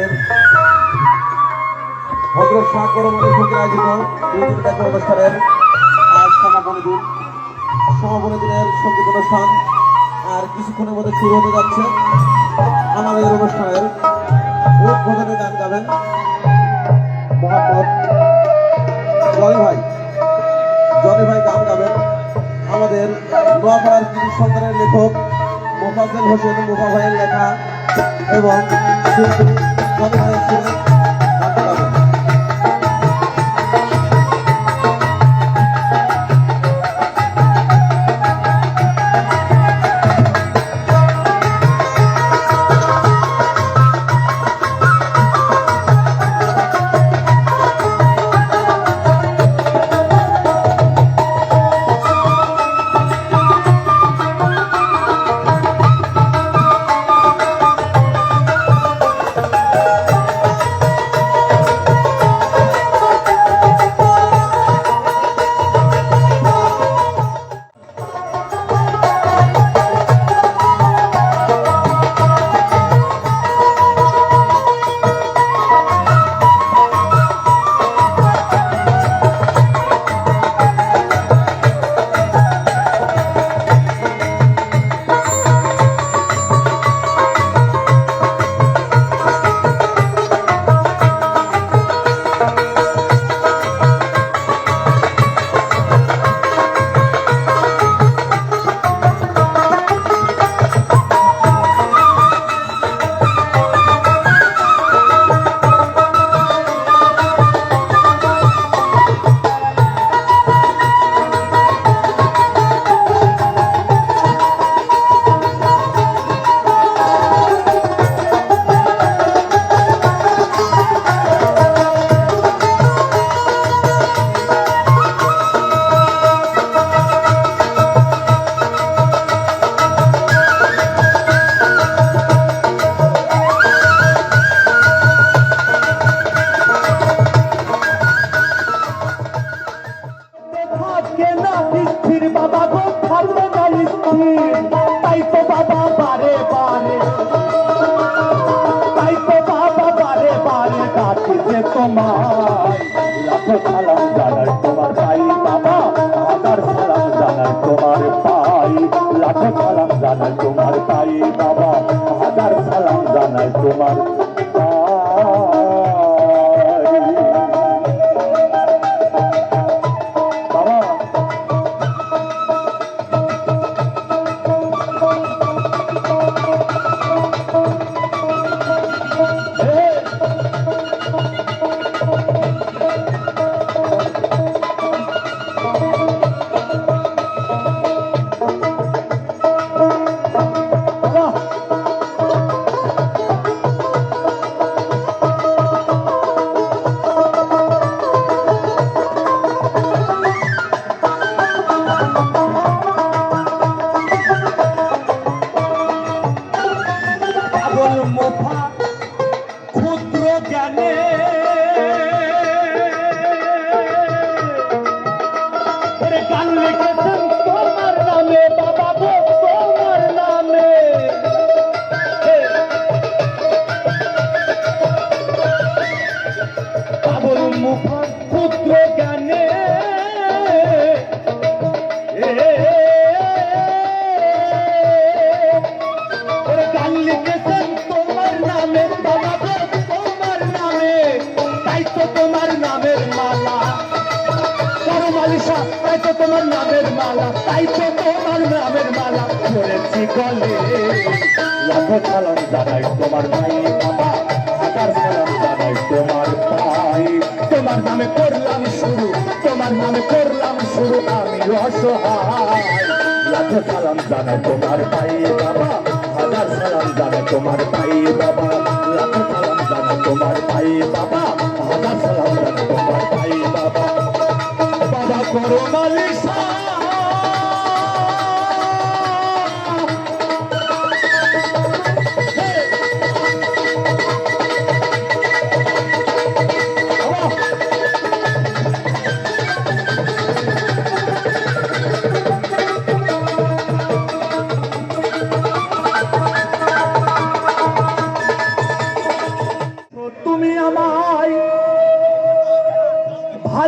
আমাদের ভদ্র শাহ করমালী ফকির আয়োজিত দুই দিন অনুষ্ঠানের আজ সমাপনী দিনের সঙ্গীত অনুষ্ঠান আর কিছুক্ষণের মধ্যে শুরু হতে যাচ্ছে। আমাদের অনুষ্ঠানের উদ্বোধনী গান গাবেন মোহাম্মদ জনি ভাই গান গাবেন। আমাদের নোয়াপাড়ার কৃষি সন্তানের লেখক মোফাজ্জল হোসেন মুফা ভাইয়ের লেখা এবং শিল্পী জনি ভাইয়ের সুরে গান গাবেন।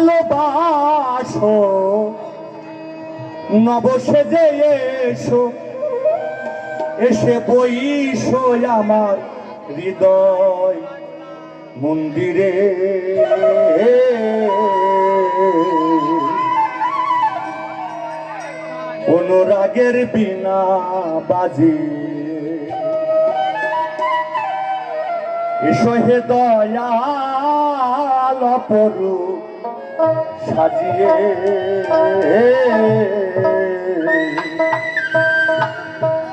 ভালোবাসো নবসেজে এসো এসে বইসো আমার হৃদয় মন্দিরে অনুরাগের বিনা বাজে এসো হে দয়াল অপরূপ সাজিয়ে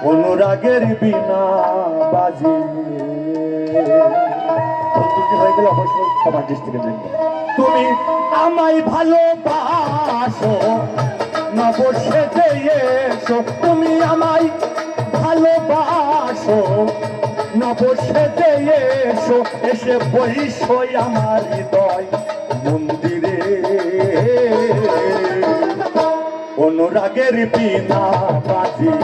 অনুরাগের বিনা বাজে হয়ে গেলে অবশ্যই সবার দৃষ্টিকে দেখবে তুমি আমায় ভালোবাসো নবসেজে এসো তুমি আমায় ভালোবাসো নবসেজে এসো এসে বইসো আমার হৃদয় মন্দিরে অনুরাগের বিনা বাজিয়ে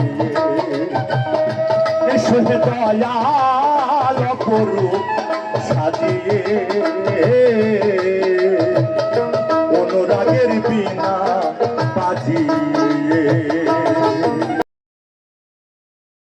এসো হে দয়াল অপরূপ সাজিয়ে অনুরাগের বিনা বাজিয়ে